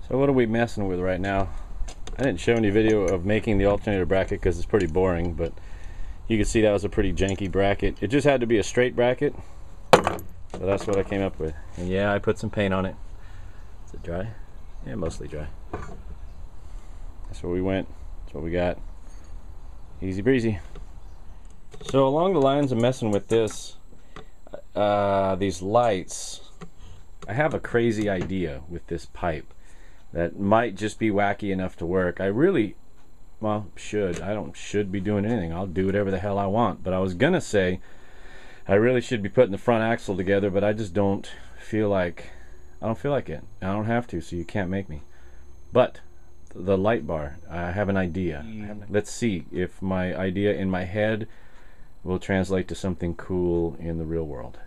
So what are we messing with right now? I didn't show any video of making the alternator bracket because it's pretty boring, but you can see that was a pretty janky bracket. It just had to be a straight bracket, so that's what I came up with. And yeah, I put some paint on it. Is it dry? Yeah, mostly dry. That's where we went. That's what we got. Easy breezy. So along the lines of messing with this, these lights, I have a crazy idea with this pipe that might just be wacky enough to work. I really, well, I don't should be doing anything. I'll do whatever the hell I want. But I was gonna say I really should be putting the front axle together, but I just don't feel like, I don't feel like it. I don't have to, so you can't make me. But the light bar, I have an idea. Let's see if my idea in my head will translate to something cool in the real world.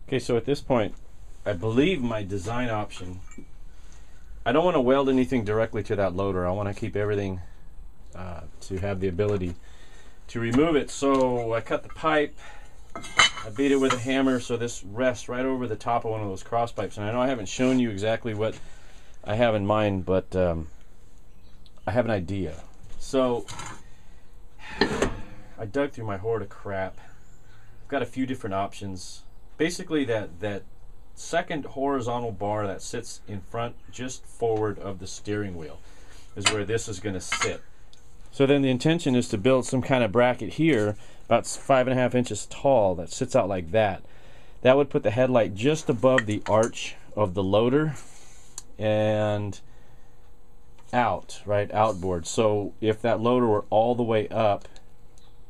Okay, so at this point, I believe my design option, I don't want to weld anything directly to that loader. I want to keep everything to have the ability to remove it. So I cut the pipe, I beat it with a hammer so this rests right over the top of one of those cross pipes. And I know I haven't shown you exactly what I have in mind, but I have an idea. So I dug through my hoard of crap. I've got a few different options. Basically that second horizontal bar that sits in front just forward of the steering wheel is where this is going to sit. So then the intention is to build some kind of bracket here about 5.5 inches tall that sits out like that. That would put the headlight just above the arch of the loader and outboard. So if that loader were all the way up,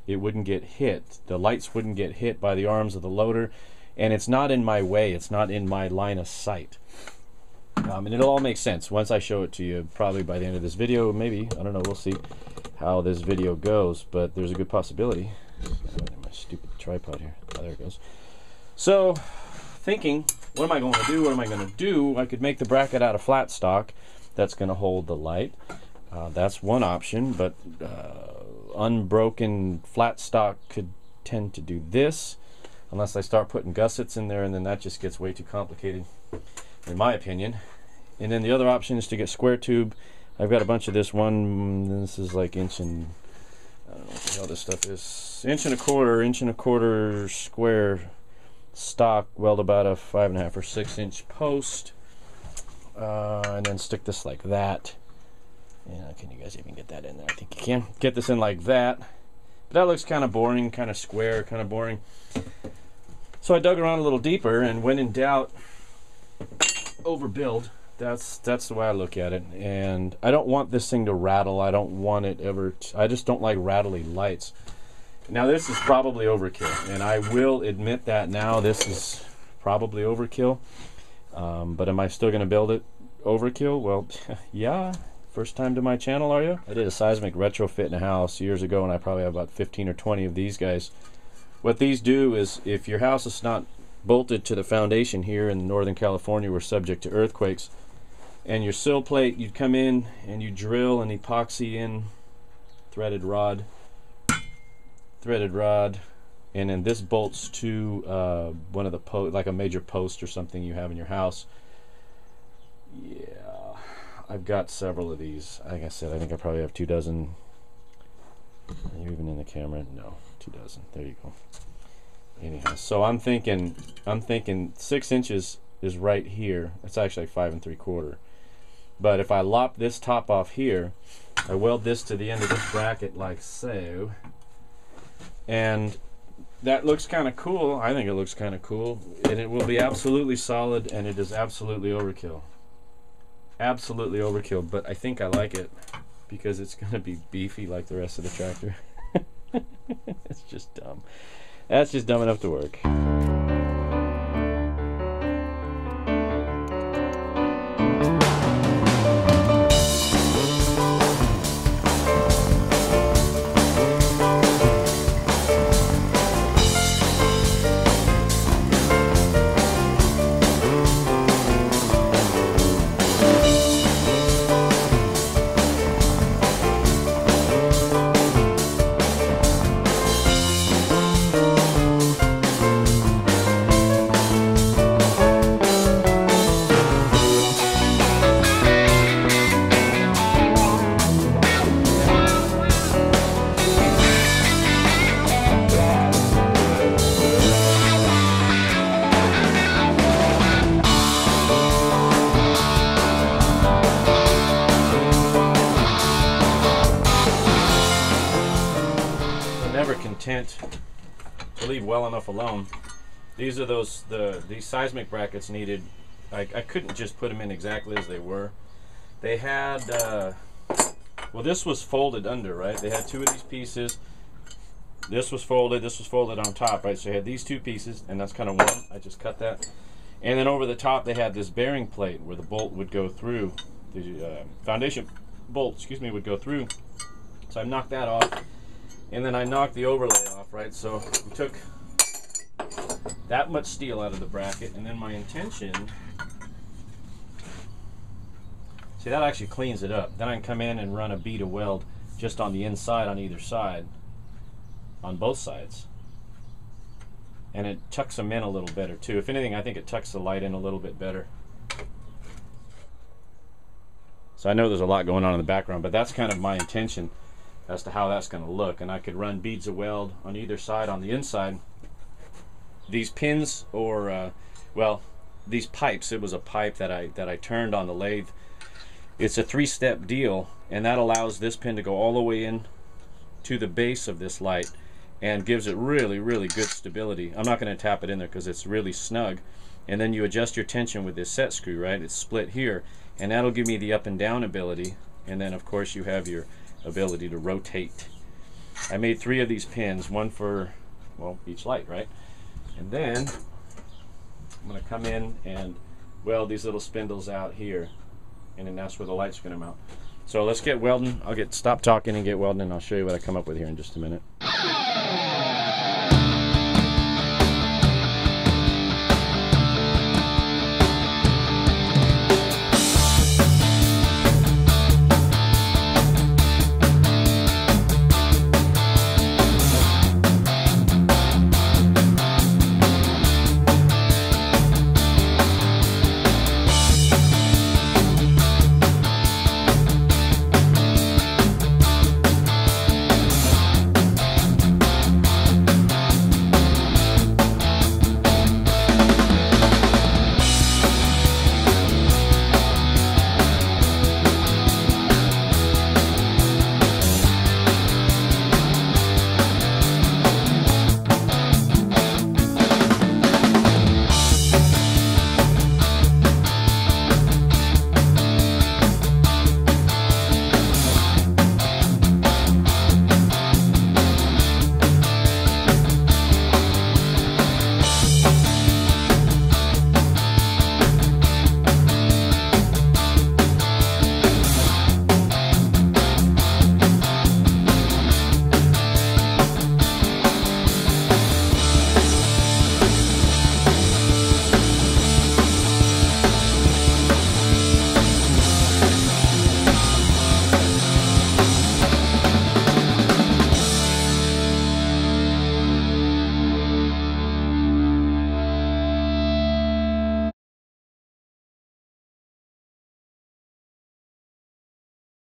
it wouldn't get hit. The lights wouldn't get hit by the arms of the loader. And it's not in my way, it's not in my line of sight. And it'll all make sense once I show it to you, probably by the end of this video, maybe. I don't know, we'll see how this video goes, but there's a good possibility. My stupid tripod here. Oh, there it goes. So, thinking, what am I going to do? What am I going to do? I could make the bracket out of flat stock that's going to hold the light. That's one option, but unbroken flat stock could tend to do this. Unless I start putting gussets in there, and then that just gets way too complicated, in my opinion. And then the other option is to get square tube. I've got a bunch of this one. This is like inch and, I don't know what the hell this stuff is. Inch and a quarter square stock. Weld about a 5.5 or 6 inch post, and then stick this like that. And can you guys even get that in there? I think you can. Get this in like that. But that looks kind of boring, kind of square, kind of boring. So I dug around a little deeper, and when in doubt, overbuild. That's the way I look at it. And I don't want this thing to rattle. I don't want it ever I just don't like rattly lights. Now this is probably overkill, and I will admit that now. This is probably overkill. But am I still going to build it overkill? Well, yeah. First time to my channel, are you? I did a seismic retrofit in a house years ago, and I probably have about 15 or 20 of these guys. What these do is, if your house is not bolted to the foundation, here in Northern California we're subject to earthquakes, and your sill plate, you'd come in and you drill an epoxy in threaded rod, and then this bolts to one of the like a major post or something you have in your house. Yeah, I've got several of these. Like I said, I think I probably have 2 dozen. Are you even in the camera? No. 2 dozen. There you go. Anyhow, so I'm thinking 6 inches is right here. It's actually 5 3/4. But if I lop this top off here, I weld this to the end of this bracket like so, and that looks kind of cool. I think it looks kind of cool, and it will be absolutely solid, and it is absolutely overkill. Absolutely overkill, but I think I like it because it's going to be beefy like the rest of the tractor. It's just dumb. That's just dumb enough to work. leave well enough alone. These are these seismic brackets needed. I couldn't just put them in exactly as they were. They had, well, this was folded under, right? They had two of these pieces. This was folded on top, right? So you had these two pieces, and that's kind of one. I just cut that. And then over the top, they had this bearing plate where the bolt would go through. The foundation bolt, excuse me, would go through. So I knocked that off, and then I knocked the overlay off, right? So we took that much steel out of the bracket, and then my intention, see, that actually cleans it up. Then I can come in and run a bead of weld just on the inside on either side, on both sides. And it tucks them in a little better too. If anything, I think it tucks the light in a little bit better. So I know there's a lot going on in the background, but that's kind of my intention as to how that's going to look. And I could run beads of weld on either side on the inside. These pins, or well, these pipes, it was a pipe that I turned on the lathe. It's a 3-step deal, and that allows this pin to go all the way in to the base of this light and gives it really, really good stability. I'm not going to tap it in there because it's really snug. And then you adjust your tension with this set screw, right? It's split here, and that'll give me the up and down ability. And then of course you have your ability to rotate. I made 3 of these pins, one for, well, each light, right? And then I'm going to come in and weld these little spindles out here, and then that's where the light's going to mount. So let's get welding. I'll stop talking and get welding, and I'll show you what I come up with here in just a minute.